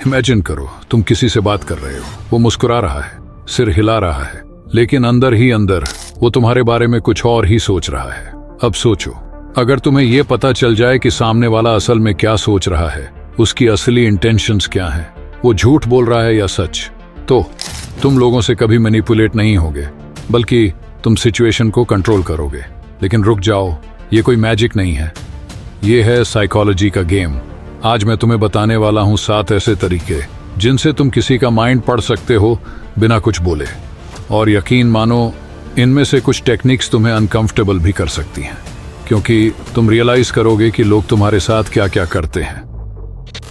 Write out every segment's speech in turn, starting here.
Imagine करो तुम किसी से बात कर रहे हो, वो मुस्कुरा रहा है, सिर हिला रहा है, लेकिन अंदर ही अंदर वो तुम्हारे बारे में कुछ और ही सोच रहा है। अब सोचो, अगर तुम्हें ये पता चल जाए कि सामने वाला असल में क्या सोच रहा है, उसकी असली इंटेंशंस क्या हैं, वो झूठ बोल रहा है या सच, तो तुम लोगों से कभी मैनिपुलेट नहीं होगे, बल्कि तुम सिचुएशन को कंट्रोल करोगे। लेकिन रुक जाओ, ये कोई मैजिक नहीं है, ये है साइकोलॉजी का गेम। आज मैं तुम्हें बताने वाला हूँ 7 ऐसे तरीके जिनसे तुम किसी का माइंड पढ़ सकते हो बिना कुछ बोले। और यकीन मानो, इनमें से कुछ टेक्निक्स तुम्हें अनकंफर्टेबल भी कर सकती हैं, क्योंकि तुम रियलाइज करोगे कि लोग तुम्हारे साथ क्या क्या करते हैं।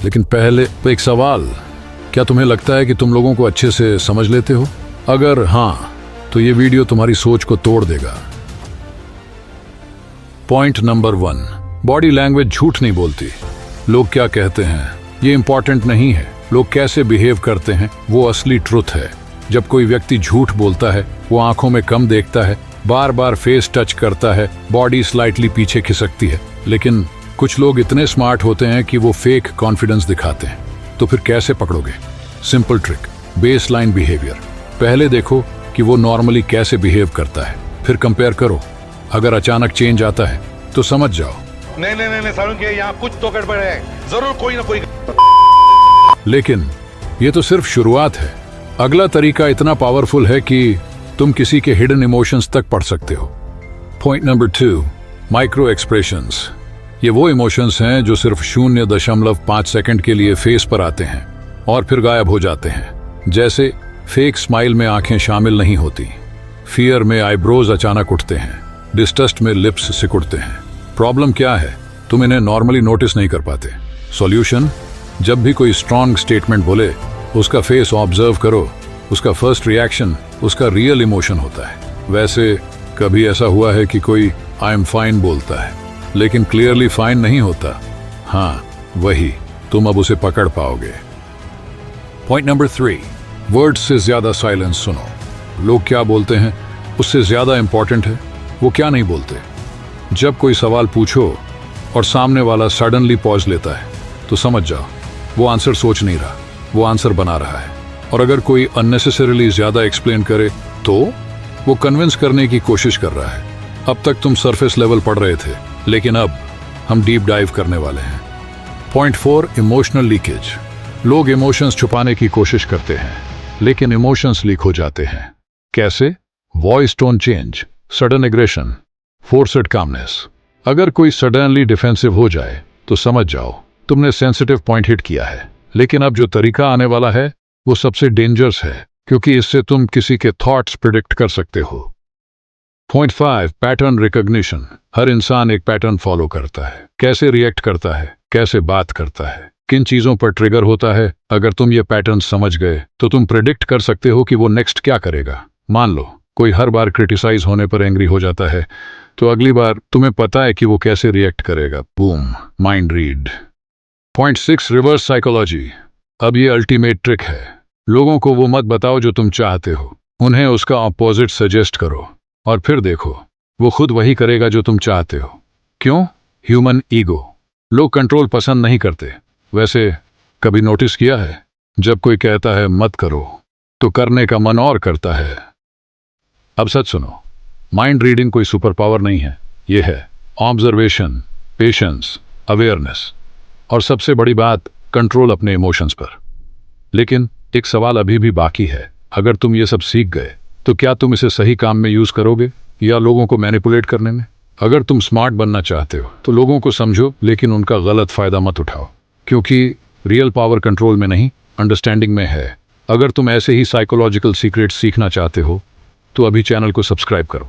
लेकिन पहले तो एक सवाल, क्या तुम्हें लगता है कि तुम लोगों को अच्छे से समझ लेते हो? अगर हाँ, तो ये वीडियो तुम्हारी सोच को तोड़ देगा। पॉइंट नंबर 1, बॉडी लैंग्वेज झूठ नहीं बोलती। लोग क्या कहते हैं ये इंपॉर्टेंट नहीं है, लोग कैसे बिहेव करते हैं वो असली ट्रुथ है। जब कोई व्यक्ति झूठ बोलता है, वो आंखों में कम देखता है, बार बार फेस टच करता है, बॉडी स्लाइटली पीछे खिसकती है। लेकिन कुछ लोग इतने स्मार्ट होते हैं कि वो फेक कॉन्फिडेंस दिखाते हैं। तो फिर कैसे पकड़ोगे? Simple trick, baseline behaviour. पहले देखो कि वो नॉर्मली कैसे बिहेव करता है, फिर कंपेयर करो। अगर अचानक चेंज आता है तो समझ जाओ नहीं सारुण के यहाँ कुछ तो गड़बड़ है, जरूर कोई ना कोई। लेकिन ये तो सिर्फ शुरुआत है। अगला तरीका इतना पावरफुल है कि तुम किसी के हिडन इमोशंस तक पढ़ सकते हो। Point number 2, micro expressions. ये वो इमोशंस हैं जो सिर्फ 0.5 सेकंड के लिए फेस पर आते हैं और फिर गायब हो जाते हैं। जैसे फेक स्माइल में आंखें शामिल नहीं होती, फियर में आईब्रोज अचानक उठते हैं, डिस्ट्रस्ट में लिप्स सिकुड़ते हैं। प्रॉब्लम क्या है? तुम इन्हें नॉर्मली नोटिस नहीं कर पाते। सॉल्यूशन, जब भी कोई स्ट्रॉन्ग स्टेटमेंट बोले, उसका फेस ऑब्जर्व करो। उसका फर्स्ट रिएक्शन उसका रियल इमोशन होता है। वैसे कभी ऐसा हुआ है कि कोई आई एम फाइन बोलता है लेकिन क्लियरली फाइन नहीं होता? हाँ, वही। तुम अब उसे पकड़ पाओगे। पॉइंट नंबर 3, वर्ड्स से ज्यादा साइलेंस सुनो। लोग क्या बोलते हैं उससे ज्यादा इंपॉर्टेंट है वो क्या नहीं बोलते। जब कोई सवाल पूछो और सामने वाला सडनली पॉज लेता है, तो समझ जाओ वो आंसर सोच नहीं रहा, वो आंसर बना रहा है। और अगर कोई अननेसेसरीली ज्यादा एक्सप्लेन करे, तो वो कन्विंस करने की कोशिश कर रहा है। अब तक तुम सरफेस लेवल पढ़ रहे थे, लेकिन अब हम डीप डाइव करने वाले हैं। Point 4, emotional leakage. लोग इमोशंस छुपाने की कोशिश करते हैं, लेकिन इमोशंस लीक हो जाते हैं। कैसे? Voice tone change, sudden aggression, forced calmness. अगर कोई सडनली डिफेंसिव हो जाए तो समझ जाओ तुमने सेंसिटिव पॉइंट हिट किया है। लेकिन अब जो तरीका आने वाला है वो सबसे डेंजरस है, क्योंकि इससे तुम किसी के थॉट्स प्रिडिक्ट कर सकते हो। Point 5, pattern recognition. हर इंसान एक पैटर्न फॉलो करता है, कैसे रिएक्ट करता है, कैसे बात करता है, किन चीजों पर ट्रिगर होता है। अगर तुम ये पैटर्न समझ गए तो तुम प्रिडिक्ट कर सकते हो कि वो नेक्स्ट क्या करेगा। मान लो कोई हर बार क्रिटिसाइज होने पर एंग्री हो जाता है, तो अगली बार तुम्हें पता है कि वो कैसे रिएक्ट करेगा। Boom, mind read. Point 6, reverse psychology. अब ये अल्टीमेट ट्रिक है। लोगों को वो मत बताओ जो तुम चाहते हो, उन्हें उसका ऑपोजिट सजेस्ट करो और फिर देखो वो खुद वही करेगा जो तुम चाहते हो। क्यों? Human ego. लोग कंट्रोल पसंद नहीं करते। वैसे कभी नोटिस किया है, जब कोई कहता है मत करो, तो करने का मन और करता है। अब सच सुनो, माइंड रीडिंग कोई सुपर पावर नहीं है, ये है ऑब्जर्वेशन, पेशेंस, अवेयरनेस और सबसे बड़ी बात, कंट्रोल अपने इमोशंस पर। लेकिन एक सवाल अभी भी बाकी है। अगर तुम ये सब सीख गए तो क्या तुम इसे सही काम में यूज करोगे या लोगों को मैनिपुलेट करने में? अगर तुम स्मार्ट बनना चाहते हो तो लोगों को समझो, लेकिन उनका गलत फायदा मत उठाओ, क्योंकि रियल पावर कंट्रोल में नहीं, अंडरस्टैंडिंग में है। अगर तुम ऐसे ही साइकोलॉजिकल सीक्रेट्स सीखना चाहते हो तो अभी चैनल को सब्सक्राइब करो।